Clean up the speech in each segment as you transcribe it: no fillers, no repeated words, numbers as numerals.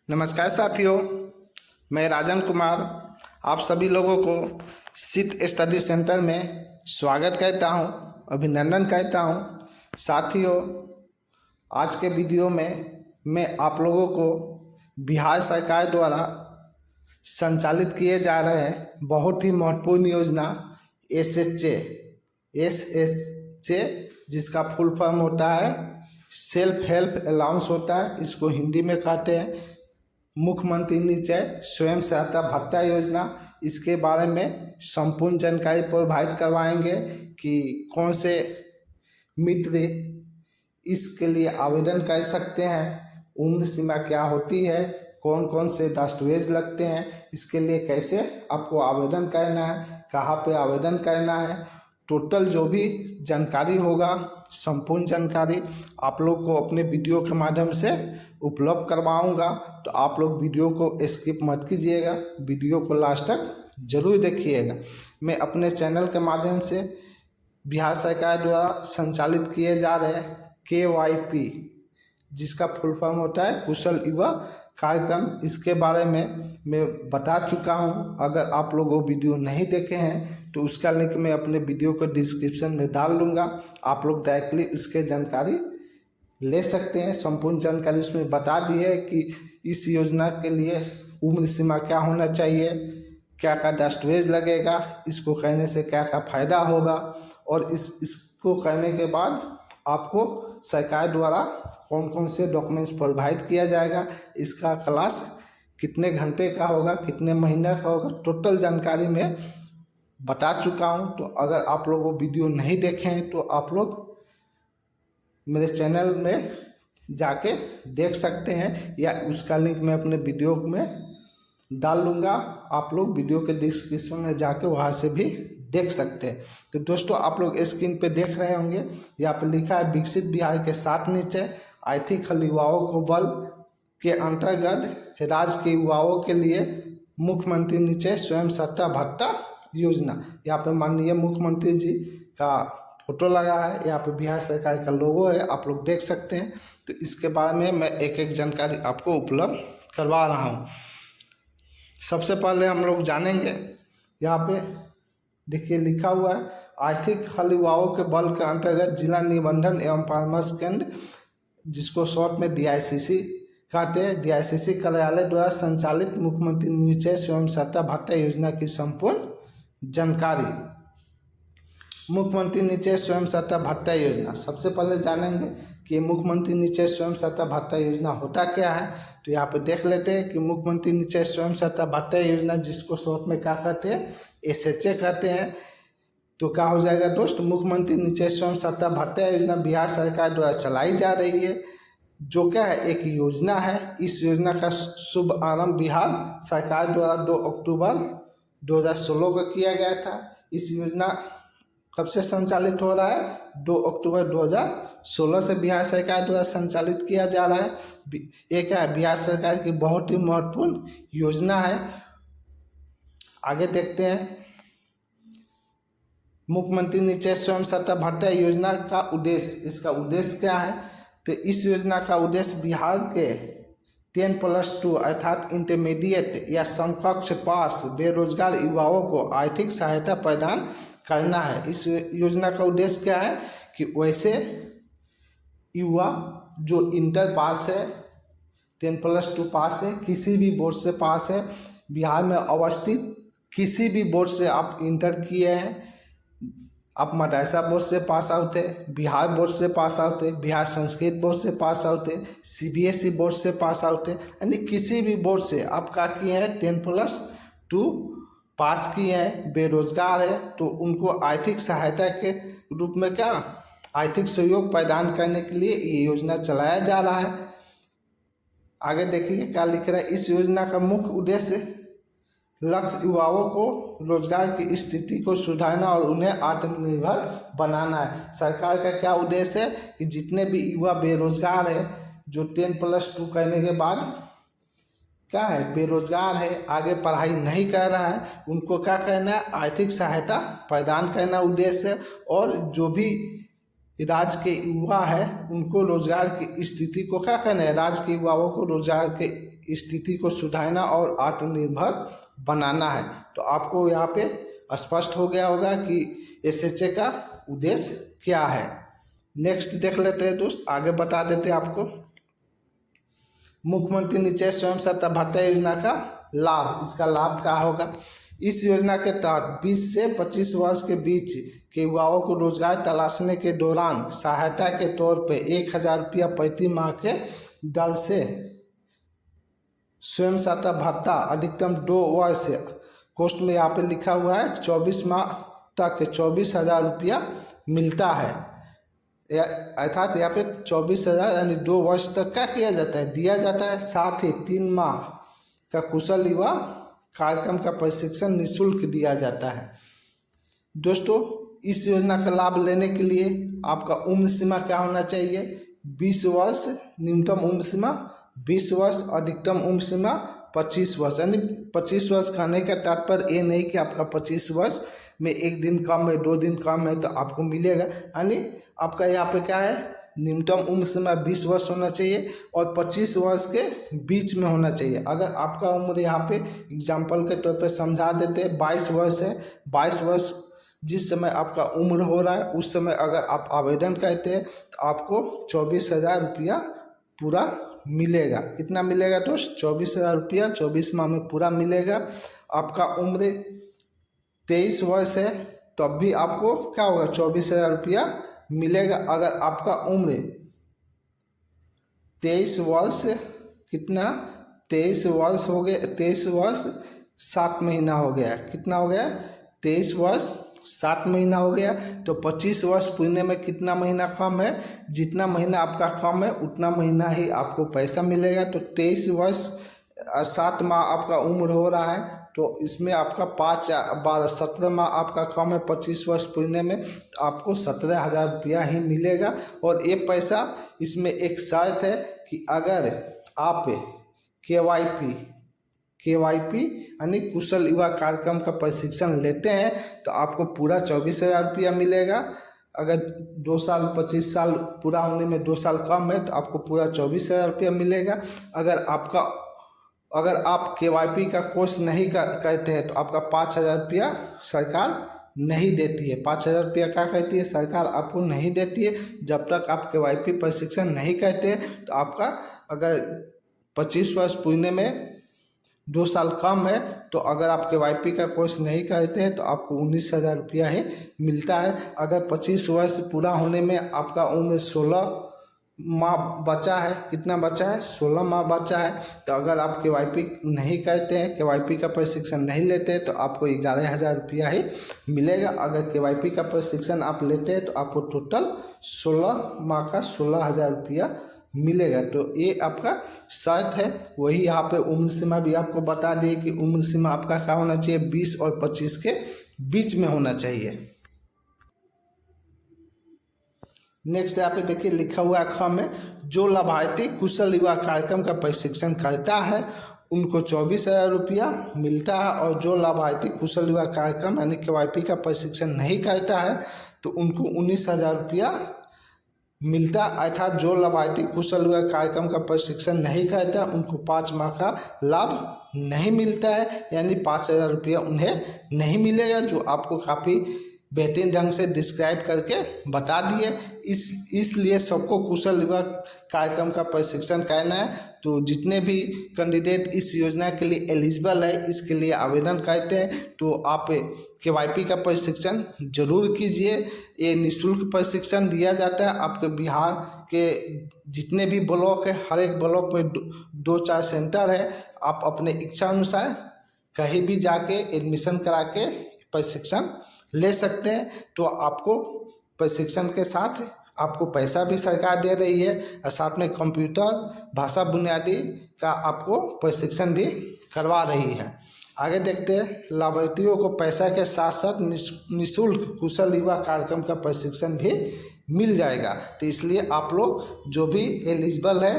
नमस्कार साथियों, मैं राजन कुमार आप सभी लोगों को सिद्ध स्टडी सेंटर में स्वागत करता हूं, अभिनंदन करता हूं। साथियों, आज के वीडियो में मैं आप लोगों को बिहार सरकार द्वारा संचालित किए जा रहे हैं बहुत ही महत्वपूर्ण योजना एस एच ए, जिसका फुल फॉर्म होता है सेल्फ हेल्प अलाउंस होता है। इसको हिंदी में कहते हैं मुख्यमंत्री निश्चय स्वयं सहायता भत्ता योजना। इसके बारे में संपूर्ण जानकारी प्रोवाइड करवाएंगे कि कौन से मित्र इसके लिए आवेदन कर सकते हैं, उम्र सीमा क्या होती है, कौन कौन से दस्तावेज लगते हैं, इसके लिए कैसे आपको आवेदन करना है, कहाँ पे आवेदन करना है, टोटल जो भी जानकारी होगा संपूर्ण जानकारी आप लोग को अपने वीडियो के माध्यम से उपलब्ध करवाऊंगा। तो आप लोग वीडियो को स्किप मत कीजिएगा, वीडियो को लास्ट तक जरूर देखिएगा। मैं अपने चैनल के माध्यम से बिहार सरकार द्वारा संचालित किए जा रहे KYP, जिसका फुल फॉर्म होता है कुशल युवा कार्यक्रम, इसके बारे में मैं बता चुका हूं। अगर आप लोग वो वीडियो नहीं देखे हैं तो उसका लिंक मैं अपने वीडियो को डिस्क्रिप्शन में डाल दूंगा। आप लोग डायरेक्टली उसके जानकारी ले सकते हैं। संपूर्ण जानकारी उसमें बता दी है कि इस योजना के लिए उम्र सीमा क्या होना चाहिए, क्या क्या दस्तावेज लगेगा, इसको करने से क्या क्या फ़ायदा होगा, और इसको करने के बाद आपको सरकार द्वारा कौन कौन से डॉक्यूमेंट्स प्रोवाइड किया जाएगा, इसका क्लास कितने घंटे का होगा, कितने महीने का होगा, टोटल जानकारी मैं बता चुका हूं। तो अगर आप लोग वो वीडियो नहीं देखे हैं तो आप लोग मेरे चैनल में जाके देख सकते हैं, या उसका लिंक मैं अपने वीडियो में डाल दूँगा। आप लोग वीडियो के डिस्क्रिप्शन में जाके वहाँ से भी देख सकते हैं। तो दोस्तों, आप लोग स्क्रीन पे देख रहे होंगे, यहाँ पे लिखा है विकसित बिहार के साथ नीचे आर्थिक युवाओं को बल के अंतर्गत राज्य के युवाओं के लिए मुख्यमंत्री निश्चय स्वयं सहायता भत्ता योजना। यहाँ पे माननीय मुख्यमंत्री जी का फोटो लगा है, यहाँ पे बिहार सरकार का लोगो है, आप लोग देख सकते हैं। तो इसके बारे में मैं एक एक जानकारी आपको उपलब्ध करवा रहा हूँ। सबसे पहले हम लोग जानेंगे, यहाँ पे देखिए लिखा हुआ है आर्थिक युवाओं के बल के अंतर्गत जिला निबंधन एवं परामर्श केंद्र, जिसको शॉर्ट में DICC कहते हैं, DICC कार्यालय द्वारा संचालित मुख्यमंत्री निश्चय स्वयं सहायता भत्ता योजना की संपूर्ण जानकारी। मुख्यमंत्री निश्चय स्वयं सहायता भत्ता योजना, सबसे पहले जानेंगे कि मुख्यमंत्री निश्चय स्वयं सहायता भत्ता योजना होता क्या है। तो यहाँ पे देख लेते हैं कि मुख्यमंत्री निश्चय स्वयं सहायता भत्ता योजना, जिसको शॉर्ट में क्या कहते हैं, SHA कहते हैं। तो क्या हो जाएगा दोस्त, मुख्यमंत्री निश्चय स्वयं सहायता भत्ता योजना बिहार सरकार द्वारा चलाई जा रही है, जो क्या है, एक योजना है। इस योजना का शुभ आरंभ बिहार सरकार द्वारा 2 अक्टूबर 2016 को किया गया था। इस योजना कब से संचालित हो रहा है, 2 अक्टूबर 2016 से बिहार सरकार द्वारा संचालित किया जा रहा है। ये क्या है, बिहार सरकार की बहुत ही महत्वपूर्ण योजना है। आगे देखते हैं, मुख्यमंत्री निश्चय स्वयं सहायता भत्ता योजना का उद्देश्य, इसका उद्देश्य क्या है। तो इस योजना का उद्देश्य बिहार के 10+2 अर्थात इंटरमीडिएट या समकक्ष पास बेरोजगार युवाओं को आर्थिक सहायता प्रदान करना है। इस योजना का उद्देश्य क्या है कि वैसे युवा जो इंटर पास है, 10+2 पास है, किसी भी बोर्ड से पास है, बिहार में अवस्थित किसी भी बोर्ड से आप इंटर किए हैं, आप मदरसा बोर्ड से पास आउट है, बिहार बोर्ड से पास आउट है, बिहार संस्कृत बोर्ड से पास आउट है, CBSE बोर्ड से पास आउट है, यानी किसी भी बोर्ड से आप क्या किए हैं, 10+2 पास किए हैं, बेरोजगार है, तो उनको आर्थिक सहायता के रूप में क्या आर्थिक सहयोग प्रदान करने के लिए ये योजना चलाया जा रहा है। आगे देखिए क्या लिख रहा है, इस योजना का मुख्य उद्देश्य लक्ष्य युवाओं को रोजगार की स्थिति को सुधारना और उन्हें आत्मनिर्भर बनाना है। सरकार का क्या उद्देश्य है कि जितने भी युवा बेरोजगार है, जो 10+2 करने के बाद क्या है, बेरोजगार है, आगे पढ़ाई नहीं कर रहा है, उनको क्या करना है, आर्थिक सहायता प्रदान करना उद्देश्य है। और जो भी राज्य के युवा है उनको रोजगार की स्थिति को क्या करना है, राज्य के युवाओं को रोजगार के स्थिति को सुधारना और आत्मनिर्भर बनाना है। तो आपको यहाँ पे स्पष्ट हो गया होगा कि SHA का उद्देश्य क्या है। नेक्स्ट देख लेते हैं दोस्त, आगे बता देते हैं आपको। मुख्यमंत्री निश्चय स्वयं सहायता भत्ता योजना का लाभ, इसका लाभ क्या होगा। इस योजना के तहत 20 से 25 वर्ष के बीच के युवाओं को रोजगार तलाशने के दौरान सहायता के तौर पे 1000 रुपया प्रति माह के दर से स्वयं सहायता भत्ता अधिकतम 2 वर्ष कोष्ठ में यहाँ पे लिखा हुआ है 24 माह तक 24,000 रुपया मिलता है। अर्थात यहाँ पे 24,000 यानी 2 वर्ष तक क्या किया जाता है, दिया जाता है। साथ ही 3 माह का कुशल युवा कार्यक्रम का प्रशिक्षण निःशुल्क दिया जाता है। दोस्तों, इस योजना का लाभ लेने के लिए आपका उम्र सीमा क्या होना चाहिए, 20 वर्ष, न्यूनतम उम्र सीमा 20 वर्ष, अधिकतम उम्र सीमा 25 वर्ष। यानी 25 वर्ष कहने का तात्पर्य ये नहीं कि आपका 25 वर्ष में 1 दिन कम है, 2 दिन कम है तो आपको मिलेगा। यानी आपका यहाँ पे क्या है, न्यूनतम उम्र सीमा 20 वर्ष होना चाहिए और 25 वर्ष के बीच में होना चाहिए। अगर आपका उम्र यहाँ पे एग्जाम्पल के तौर पे समझा देते हैं 22 वर्ष है, 22 वर्ष जिस समय आपका उम्र हो रहा है उस समय अगर आप आवेदन करते हैं तो आपको 24,000 रुपया पूरा मिलेगा। कितना मिलेगा दोस्त, 24,000 रुपया 24 माह में पूरा मिलेगा। आपका उम्र 23 वर्ष है तब भी आपको क्या होगा, 24,000 रुपया मिलेगा। अगर आपका उम्र 23 वर्ष कितना, 23 वर्ष हो गया, 23 वर्ष 7 महीना हो गया, कितना हो गया, 23 वर्ष 7 महीना हो गया। तो 25 वर्ष पूरे में कितना महीना कम है, जितना महीना आपका कम है उतना महीना ही आपको पैसा मिलेगा। तो 23 वर्ष 7 माह आपका उम्र हो रहा है तो इसमें आपका 5 12 17 माह आपका कम है 25 वर्ष पूरे में, तो आपको 17,000 रुपया ही मिलेगा। और ये पैसा, इसमें एक शर्त है कि अगर आप KYP यानी कुशल युवा कार्यक्रम का प्रशिक्षण लेते हैं तो आपको पूरा 24,000 रुपया मिलेगा। अगर 2 साल 25 साल पूरा होने में 2 साल कम है तो आपको पूरा 24,000 रुपया मिलेगा। अगर आप KYP का कोर्स नहीं करते हैं तो आपका 5,000 रुपया सरकार नहीं देती है। 5,000 रुपया क्या कहती है, सरकार आपको नहीं देती है जब तक आप KYP प्रशिक्षण नहीं करते। तो आपका अगर 25 वर्ष पूरे में 2 साल कम है तो अगर आप KYP का कोर्स नहीं करते हैं तो आपको 19,000 रुपया ही मिलता है। अगर 25 वर्ष पूरा होने में आपका उम्र 16 माह बचा है, कितना बचा है, 16 माह बचा है, तो अगर आप KYP नहीं करते हैं, KYP का प्रशिक्षण नहीं लेते हैं तो आपको 11,000 रुपया ही मिलेगा। अगर KYP का प्रशिक्षण आप लेते हैं तो आपको टोटल 16 माह का 16,000 रुपया मिलेगा। तो ये आपका शर्त है। वही यहाँ पे उम्र सीमा भी आपको बता दिए कि उम्र सीमा आपका क्या होना चाहिए, 20 और 25 के बीच में होना चाहिए। नेक्स्ट यहाँ पे देखिए लिखा हुआ है में, जो लाभार्थी कुशल युवा कार्यक्रम का प्रशिक्षण करता है उनको 24,000 रुपया मिलता है और जो लाभार्थी कुशल युवा कार्यक्रम यानी KYP का प्रशिक्षण नहीं करता है तो उनको 19,000 रुपया मिलता। अर्थात जो लाभार्थी कुशल युवा कार्यक्रम का प्रशिक्षण नहीं करता उनको 5 माह का लाभ नहीं मिलता है, यानी 5,000 रुपया उन्हें नहीं मिलेगा, जो आपको काफ़ी बेहतरीन ढंग से डिस्क्राइब करके बता दिए। इसलिए सबको कुशल युवा कार्यक्रम का प्रशिक्षण करना है। तो जितने भी कैंडिडेट इस योजना के लिए एलिजिबल है, इसके लिए आवेदन करते हैं तो आप KYP का प्रशिक्षण जरूर कीजिए। ये निःशुल्क प्रशिक्षण दिया जाता है। आपके बिहार के जितने भी ब्लॉक है, हर एक ब्लॉक में 2-4 सेंटर है। आप अपने इच्छा अनुसार कहीं भी जाके एडमिशन करा के प्रशिक्षण ले सकते हैं। तो आपको प्रशिक्षण के साथ आपको पैसा भी सरकार दे रही है और साथ में कंप्यूटर भाषा बुनियादी का आपको प्रशिक्षण भी करवा रही है। आगे देखते हैं, लाभार्थियों को पैसा के साथ साथ निःशुल्क कुशल युवा कार्यक्रम का प्रशिक्षण भी मिल जाएगा। तो इसलिए आप लोग जो भी एलिजिबल है,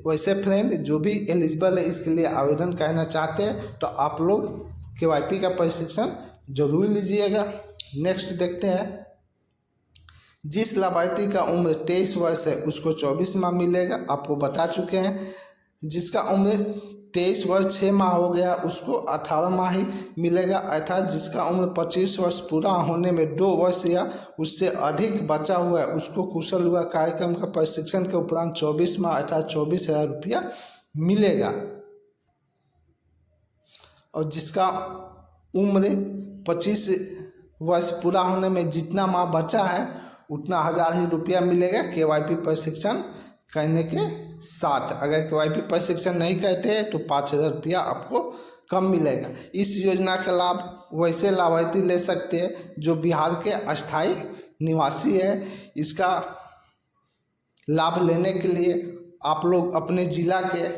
वैसे फ्रेंड जो भी एलिजिबल है इसके लिए आवेदन करना चाहते हैं तो आप लोग KYP का प्रशिक्षण जरूर लीजिएगा। नेक्स्ट देखते हैं, जिस लाभार्थी का उम्र 23 वर्ष है उसको 24 माह मिलेगा, आपको बता चुके हैं। जिसका उम्र 23 वर्ष 6 माह हो गया उसको 18 माह ही मिलेगा, अर्थात जिसका उम्र 25 वर्ष पूरा होने में 2 वर्ष या उससे अधिक बचा हुआ है उसको कुशल युवा कार्यक्रम का प्रशिक्षण के उपरांत 24 माह अर्थात 24,000 रुपया मिलेगा। और जिसका उम्र 25 वर्ष पूरा होने में जितना माह बचा है उतना 1,000 ही रुपया मिलेगा KYP प्रशिक्षण करने के साथ। अगर KYP प्रशिक्षण नहीं करते हैं तो 5,000 रुपया आपको कम मिलेगा। इस योजना का लाभ वैसे लाभार्थी ले सकते हैं जो बिहार के अस्थायी निवासी है। इसका लाभ लेने के लिए आप लोग अपने ज़िला के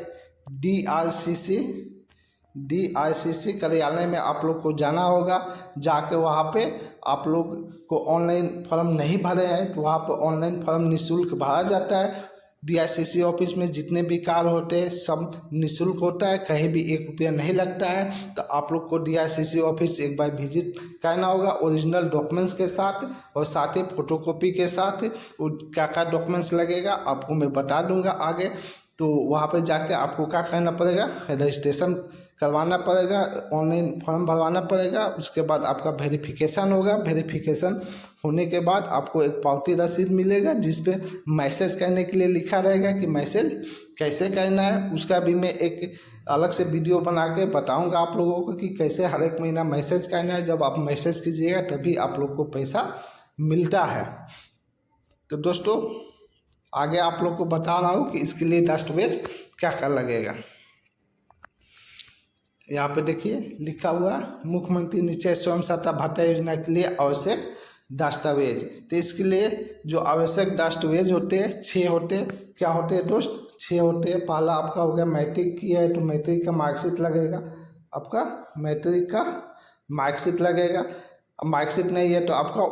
DRCC कार्यालय में आप लोग को जाना होगा। जाके वहाँ पे आप लोग को ऑनलाइन फॉर्म नहीं भरे हैं तो वहाँ पर ऑनलाइन फॉर्म निःशुल्क भरा जाता है। DRCC ऑफिस में जितने भी कार्य होते हैं सब निःशुल्क होता है, कहीं भी 1 रुपया नहीं लगता है। तो आप लोग को DRCC ऑफिस एक बार विजिट करना होगा ओरिजिनल डॉक्यूमेंट्स के साथ और साथ ही फोटोकॉपी के साथ। क्या क्या डॉक्यूमेंट्स लगेगा आपको मैं बता दूंगा आगे। तो वहाँ पर जाके आपको क्या करना पड़ेगा, रजिस्ट्रेशन करवाना पड़ेगा, ऑनलाइन फॉर्म भरवाना पड़ेगा। उसके बाद आपका वेरिफिकेशन होगा। वेरिफिकेशन होने के बाद आपको एक पावती रसीद मिलेगा जिस पे मैसेज करने के लिए लिखा रहेगा कि मैसेज कैसे करना है। उसका भी मैं एक अलग से वीडियो बना के बताऊंगा आप लोगों को कि कैसे हर एक महीना मैसेज करना है। जब आप मैसेज कीजिएगा तभी आप लोग को पैसा मिलता है। तो दोस्तों आगे आप लोग को बता रहा हूँ कि इसके लिए दस्तावेज क्या क्या लगेगा। यहाँ पे देखिए लिखा हुआ मुख्यमंत्री निश्चय स्वयं सहायता भत्ता योजना के लिए आवश्यक दस्तावेज। तो इसके लिए जो आवश्यक दस्तावेज होते हैं 6 होते हैं। क्या होते हैं दोस्त? 6 होते हैं। पहला आपका हो गया मैट्रिक किया है तो मैट्रिक का मार्कशीट लगेगा, आपका मैट्रिक का मार्कशीट लगेगा। मार्कशीट नहीं है तो आपका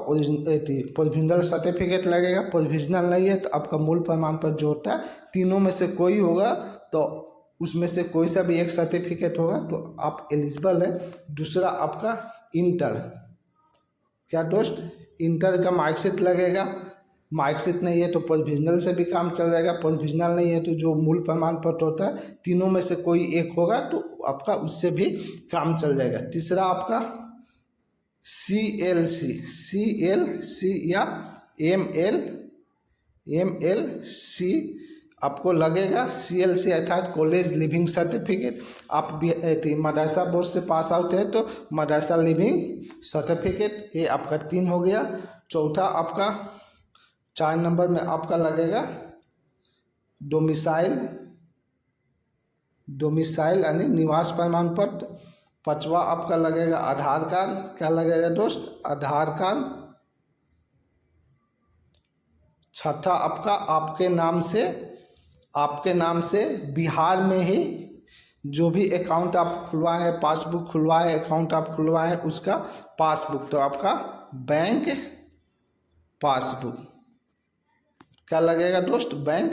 प्रोविजनल सर्टिफिकेट लगेगा। प्रोविजनल नहीं है तो आपका मूल प्रमाण पत्र जो होता है, तीनों में से कोई होगा तो उसमें से कोई सा भी एक सर्टिफिकेट होगा तो आप एलिजिबल है। दूसरा आपका इंटर, क्या दोस्त? इंटर का मार्कशीट लगेगा। मार्कशीट नहीं है तो प्रोविजनल से भी काम चल जाएगा। प्रोविजनल नहीं है तो जो मूल प्रमाण पत्र होता है तीनों में से कोई एक होगा तो आपका उससे भी काम चल जाएगा। तीसरा आपका CLC या MLC आपको लगेगा। CLC अर्थात कॉलेज लिविंग सर्टिफिकेट। आप मदरसा बोर्ड से पास आउट है तो मदरसा लिविंग सर्टिफिकेट, ये आपका 3 हो गया। चौथा आपका 4 नंबर में आपका लगेगा डोमिसाइल यानी निवास प्रमाण पत्र। 5वां आपका लगेगा आधार कार्ड। क्या लगेगा दोस्त? आधार कार्ड। 6ठा आपका आपके नाम से बिहार में ही जो भी अकाउंट आप खुलवाए हैं, पासबुक खुलवाए, अकाउंट आप खुलवाए हैं उसका पासबुक, तो आपका बैंक पासबुक। क्या लगेगा दोस्त? बैंक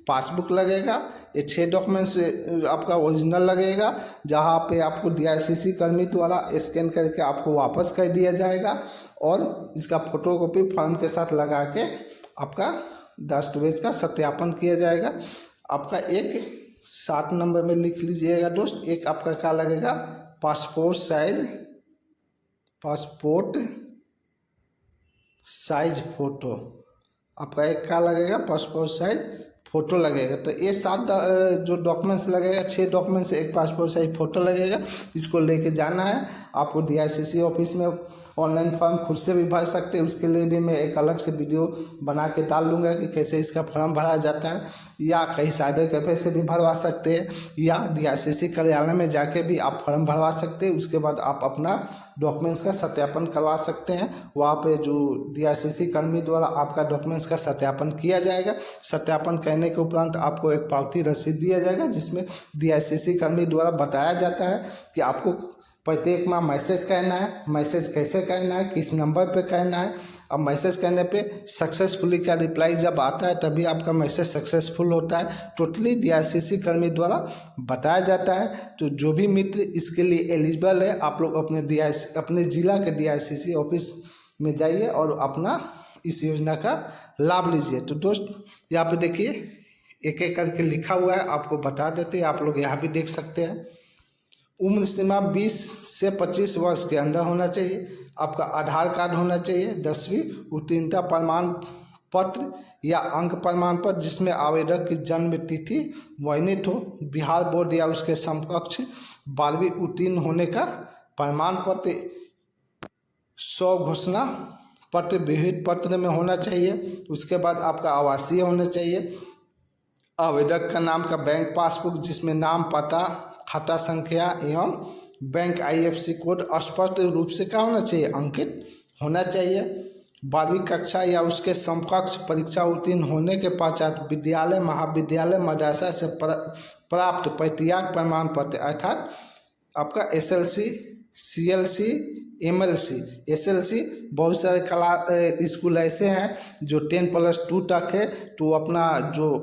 पासबुक लगेगा। ये 6 डॉक्यूमेंट्स आपका ओरिजिनल लगेगा, जहाँ पे आपको DRCC कर्मी द्वारा स्कैन करके आपको वापस कर दिया जाएगा और इसका फोटोकॉपी फॉर्म के साथ लगा के आपका दस्तावेज का सत्यापन किया जाएगा। आपका एक 7 नंबर में लिख लीजिएगा दोस्त। एक आपका क्या लगेगा? Passport size photo. आपका एक क्या लगेगा? पासपोर्ट साइज फोटो लगेगा। तो ये 7 जो डॉक्यूमेंट्स लगेगा, 6 डॉक्यूमेंट्स, एक पासपोर्ट साइज फोटो लगेगा। इसको लेके जाना है आपको DRCC ऑफिस में। ऑनलाइन फॉर्म खुद से भी भर सकते हैं, उसके लिए भी मैं एक अलग से वीडियो बना के डाल दूंगा कि कैसे इसका फॉर्म भरा जाता है। या कहीं साइबर कैफे से भी भरवा सकते हैं या DRCC कार्यालय में जाके भी आप फॉर्म भरवा सकते हैं। उसके बाद आप अपना डॉक्यूमेंट्स का सत्यापन करवा सकते हैं। वहाँ पे जो DRCC कर्मी द्वारा आपका डॉक्यूमेंट्स का सत्यापन किया जाएगा। सत्यापन करने के उपरांत आपको एक पावती रसीद दिया जाएगा जिसमें DRCC कर्मी द्वारा बताया जाता है कि आपको प्रत्येक माह मैसेज करना है। मैसेज कैसे करना है, किस नंबर पे करना है। अब मैसेज करने पे सक्सेसफुली का रिप्लाई जब आता है तभी आपका मैसेज सक्सेसफुल होता है। टोटली DRCC कर्मी द्वारा बताया जाता है। तो जो भी मित्र इसके लिए एलिजिबल है, आप लोग अपने ज़िला के DRCC ऑफिस में जाइए और अपना इस योजना का लाभ लीजिए। तो दोस्त यहाँ पे देखिए एक एक करके लिखा हुआ है, आपको बता देते हैं, आप लोग यहाँ भी देख सकते हैं। उम्र सीमा 20 से 25 वर्ष के अंदर होना चाहिए। आपका आधार कार्ड होना चाहिए, 10वीं उत्तीर्णता प्रमाण पत्र या अंक प्रमाण पत्र जिसमें आवेदक की जन्म तिथि वर्णित हो, बिहार बोर्ड या उसके समकक्ष 12वीं उत्तीर्ण होने का प्रमाण पत्र, 100 घोषणा पत्र विहित पत्र में होना चाहिए। उसके बाद आपका आवासीय होना चाहिए, आवेदक का नाम का बैंक पासबुक जिसमें नाम, पता, खाता संख्या एवं बैंक IFSC कोड स्पष्ट रूप से क्या होना चाहिए, अंकित होना चाहिए। 12वीं कक्षा या उसके समकक्ष परीक्षा उत्तीर्ण होने के पश्चात विद्यालय, महाविद्यालय, मदरसा से प्राप्त प्रत्याग प्रमाण पत्र अर्थात आपका SLC, CLC, MLC। SLC बहुत सारे स्कूल ऐसे हैं जो 10+2 तक है, तो अपना जो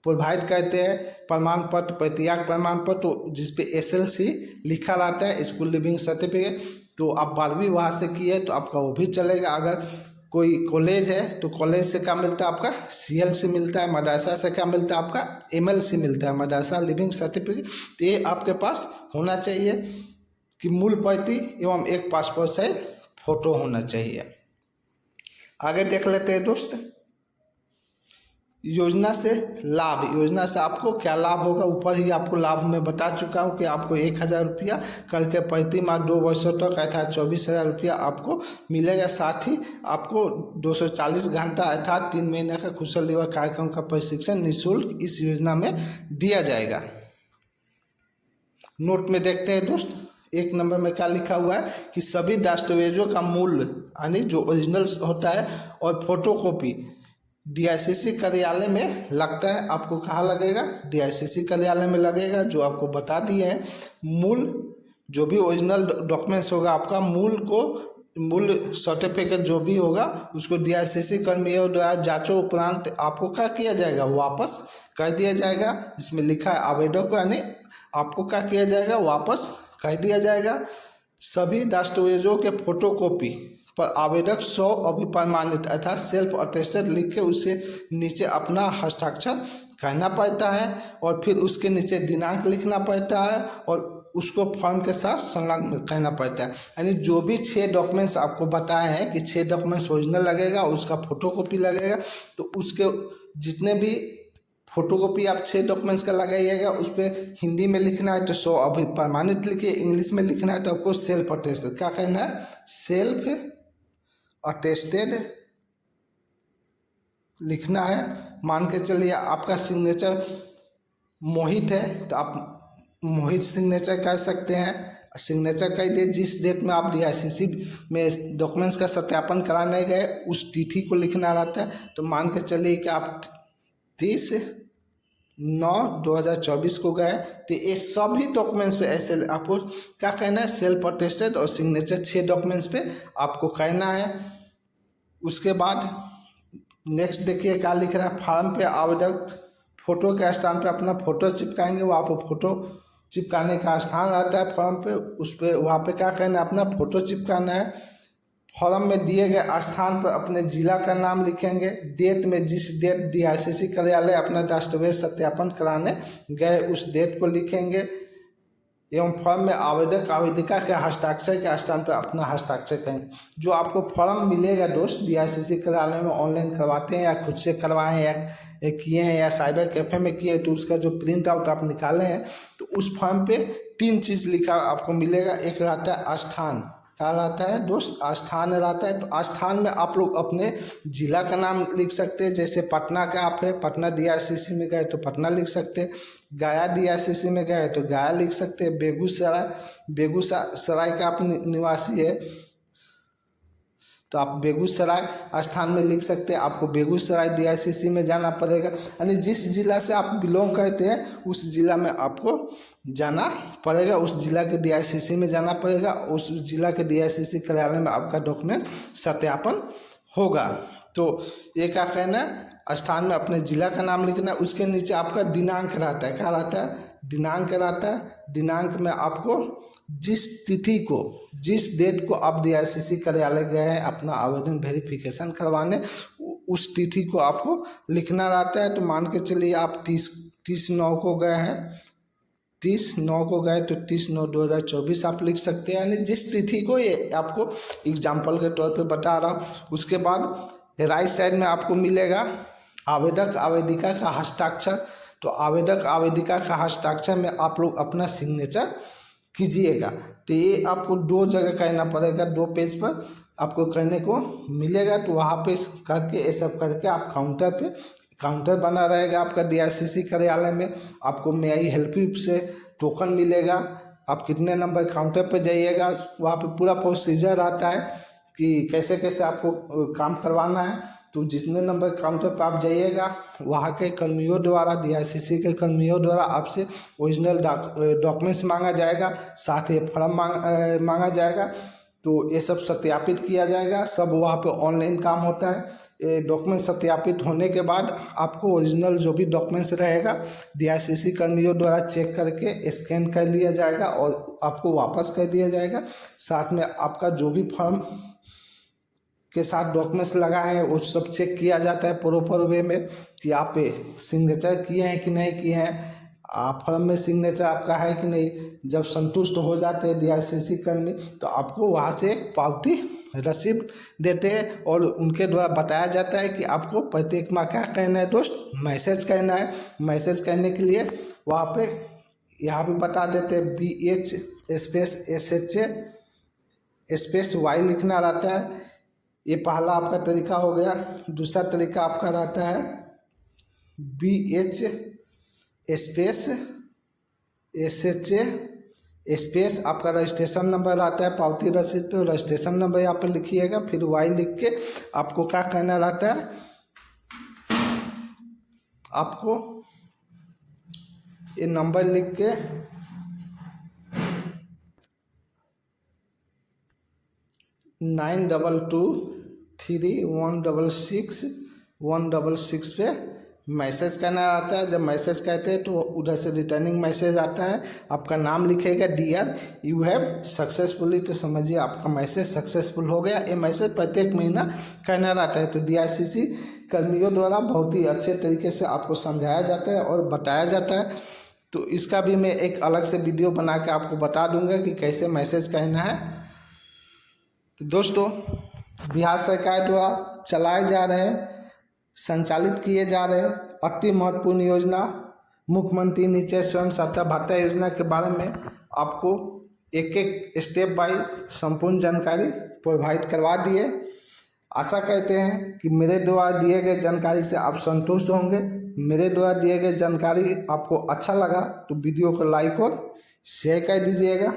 प्रोवाइड करते हैं प्रमाण पत्र, प्रत्याग प्रमाण पत्र जिसपे SLC लिखा रहता है, स्कूल लिविंग सर्टिफिकेट। तो आप 12वीं वहाँ से किए तो आपका वो भी चलेगा। अगर कोई कॉलेज है तो कॉलेज से क्या मिलता है, आपका CLC मिलता है। मदरसा से क्या मिलता है, आपका MLC मिलता है, मदरसा लिविंग सर्टिफिकेट। तो ये आपके पास होना चाहिए कि मूल प्रति एवं एक पासपोर्ट साइज फोटो होना चाहिए। आगे देख लेते हैं दोस्त, योजना से लाभ। योजना से आपको क्या लाभ होगा, ऊपर ही आपको लाभ मैं बता चुका हूँ कि आपको 1000 रुपया करके प्रति माह 2 वर्षों तक अर्थात 24,000 रुपया आपको मिलेगा। साथ ही आपको 240 घंटा अर्थात 3 महीने का कुशल युवा कार्यक्रम का प्रशिक्षण निःशुल्क इस योजना में दिया जाएगा। नोट में देखते हैं दोस्त, 1 नंबर में क्या लिखा हुआ है कि सभी दस्तावेजों का मूल्य यानी जो ओरिजिनल होता है और फोटोकॉपी DICC कार्यालय में लगता है। आपको कहाँ लगेगा, DICC कार्यालय में लगेगा, जो आपको बता दिए हैं। मूल जो भी ओरिजिनल डॉक्यूमेंट्स होगा आपका, मूल सर्टिफिकेट जो भी होगा उसको DICC कर्मियों द्वारा जांचों उपरांत आपको क्या किया जाएगा, वापस कर दिया जाएगा। इसमें लिखा है आवेदक को, यानी आपको क्या किया जाएगा, वापस कर दिया जाएगा। सभी दस्तावेजों के फोटोकॉपी पर आवेदक 100 अभिप्रमाणित अर्थात सेल्फ अटेस्टेड लिख के उसे नीचे अपना हस्ताक्षर करना पड़ता है और फिर उसके नीचे दिनांक लिखना पड़ता है और उसको फॉर्म के साथ संलग्न करना पड़ता है। यानी जो भी 6 डॉक्यूमेंट्स आपको बताए हैं कि 6 डॉक्यूमेंट्स ओरिजिनल लगेगा, उसका फोटोकॉपी लगेगा, तो उसके जितने भी फोटोकॉपी आप 6 डॉक्यूमेंट्स का लगाइएगा, उस पर हिंदी में लिखना है तो 100 अभिप्रमाणित लिखिए, इंग्लिश में लिखना है तो आपको सेल्फ अटेस्टेड क्या कहना है, सेल्फ अटेस्टेड लिखना है। मान के चलिए आपका सिग्नेचर मोहित है तो आप मोहित सिग्नेचर कर सकते हैं, सिग्नेचर कर दिए। जिस डेट में आप DICC में डॉक्यूमेंट्स का सत्यापन कराने गए उस तिथि को लिखना रहता है। तो मान के चलिए कि आप 30/9/2024 को गए, तो ये सभी डॉक्यूमेंट्स पे ऐसे आपको क्या कहना है, सेल्फ अटेस्टेड और सिग्नेचर 6 डॉक्यूमेंट्स पे आपको कहना है। उसके बाद नेक्स्ट देखिए क्या लिख रहा है, फॉर्म पे आवेदक फोटो के स्थान पे अपना फोटो चिपकाएंगे। वहाँ पर फोटो चिपकाने का स्थान रहता है फॉर्म पे, उस पर वहाँ पे क्या कहना है, अपना फोटो चिपकाना है। फॉर्म में दिए गए स्थान पर अपने जिला का नाम लिखेंगे। डेट में जिस डेट DICC कार्यालय अपना दस्तावेज सत्यापन कराने गए उस डेट को लिखेंगे एवं फॉर्म में आवेदक आवेदिका के हस्ताक्षर के स्थान पर अपना हस्ताक्षर करेंगे। जो आपको फॉर्म मिलेगा दोस्त DICC कार्यालय में ऑनलाइन करवाते हैं या खुद से करवाएं या किए हैं या साइबर कैफे में किए, तो उसका जो प्रिंट आउट आप निकाले हैं तो उस फॉर्म पे 3 चीज़ लिखा आपको मिलेगा। एक रहता है स्थान, क्या रहता है दोस्त, स्थान रहता है। तो स्थान में आप लोग अपने जिला का नाम लिख सकते हैं, जैसे पटना का आप है, पटना DICC में गए तो पटना लिख सकते हैं। गया DICC में गए तो गया लिख सकते हैं। बेगूसराय का आप निवासी है तो आप बेगूसराय स्थान में लिख सकते हैं। आपको बेगूसराय DICC में जाना पड़ेगा, यानी जिस जिला से आप बिलोंग करते हैं उस जिला में आपको जाना पड़ेगा, उस जिला के DICC में जाना पड़ेगा, उस जिला के DICC कार्यालय में आपका डॉक्यूमेंट सत्यापन होगा। तो ये क्या कहना है, स्थान में अपने जिला का नाम लिखना है। उसके नीचे आपका दिनांक रहता है, क्या रहता है, दिनांक रहता है। दिनांक में आपको जिस तिथि को, जिस डेट को आप DICC कार्यालय गए हैं अपना आवेदन वेरिफिकेशन करवाने, उस तिथि को आपको लिखना रहता है। तो मान के चलिए आप 30/9 को गए हैं, 30/9 को गए तो 30/9/2024 आप लिख सकते हैं, यानी जिस तिथि को, ये आपको एग्जाम्पल के तौर पे बता रहा हूँ। उसके बाद राइट साइड में आपको मिलेगा आवेदक आवेदिका का हस्ताक्षर। तो आवेदक आवेदिका का हस्ताक्षर में आप लोग अपना सिग्नेचर कीजिएगा। तो ये आपको 2 जगह कहना पड़ेगा, 2 पेज पर आपको कहने को मिलेगा। तो वहाँ पे करके ये सब करके आप काउंटर बना रहेगा आपका DICC कार्यालय में। आपको मे आई हेल्प यू से टोकन मिलेगा। आप कितने नंबर काउंटर पर जाइएगा, वहाँ पे पूरा प्रोसीजर आता है कि कैसे कैसे आपको काम करवाना है। तो जितने नंबर काउंटर पर आप जाइएगा, वहाँ के कर्मियों द्वारा, DICC के कर्मियों द्वारा आपसे ओरिजिनल डॉक्यूमेंट्स मांगा जाएगा, साथ ही फॉर्म मांगा जाएगा। तो ये सब सत्यापित किया जाएगा। सब वहाँ पे ऑनलाइन काम होता है। ये डॉक्यूमेंट सत्यापित होने के बाद आपको ओरिजिनल जो भी डॉक्यूमेंट्स रहेगा DICC कर्मियों द्वारा चेक करके स्कैन कर लिया जाएगा और आपको वापस कर दिया जाएगा। साथ में आपका जो भी फॉर्म के साथ डॉक्यूमेंट्स लगा है वो सब चेक किया जाता है प्रॉपर वे में कि आप सिग्नेचर किए हैं कि नहीं किए हैं, फॉर्म में सिग्नेचर आपका है कि नहीं। जब संतुष्ट हो जाते हैं DICC कर्मी तो आपको वहाँ से पावती रसीद देते हैं और उनके द्वारा बताया जाता है कि आपको प्रत्येक माह क्या कहना है दोस्त, मैसेज कहना है। मैसेज कहने के लिए वहाँ पे यहाँ पे बता देते हैं BH_SHA_Y लिखना रहता है। ये पहला आपका तरीका हो गया। दूसरा तरीका आपका रहता है BH_SHA_ आपका रजिस्ट्रेशन नंबर आता है पावती रसीद पे, रजिस्ट्रेशन नंबर यहाँ पर लिखिएगा। फिर Y लिख के आपको क्या कहना रहता है, आपको ये नंबर लिख के 9223166166 पे मैसेज करना आता है। जब मैसेज कहते हैं तो उधर से रिटर्निंग मैसेज आता है। आपका नाम लिखेगा डियर यू हैव सक्सेसफुली, तो समझिए आपका मैसेज सक्सेसफुल हो गया। ये मैसेज प्रत्येक महीना कहना रहता है। तो DICC कर्मियों द्वारा बहुत ही अच्छे तरीके से आपको समझाया जाता है और बताया जाता है। तो इसका भी मैं एक अलग से वीडियो बना के आपको बता दूंगा कि कैसे मैसेज कहना है। तो दोस्तों, बिहार सरकार द्वारा चलाए जा रहे, संचालित किए जा रहे अति महत्वपूर्ण योजना मुख्यमंत्री निश्चय स्वयं सहायता भत्ता योजना के बारे में आपको एक एक स्टेप बाय संपूर्ण जानकारी प्रोवाइड करवा दिए। आशा करते हैं कि मेरे द्वारा दिए गए जानकारी से आप संतुष्ट होंगे। मेरे द्वारा दिए गए जानकारी आपको अच्छा लगा तो वीडियो को लाइक और शेयर कर दीजिएगा।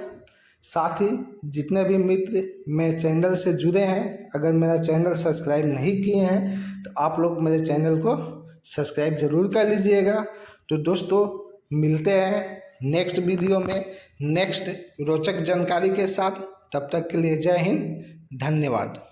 साथ ही जितने भी मित्र मेरे चैनल से जुड़े हैं, अगर मेरा चैनल सब्सक्राइब नहीं किए हैं तो आप लोग मेरे चैनल को सब्सक्राइब जरूर कर लीजिएगा। तो दोस्तों, मिलते हैं नेक्स्ट वीडियो में नेक्स्ट रोचक जानकारी के साथ। तब तक के लिए जय हिंद, धन्यवाद।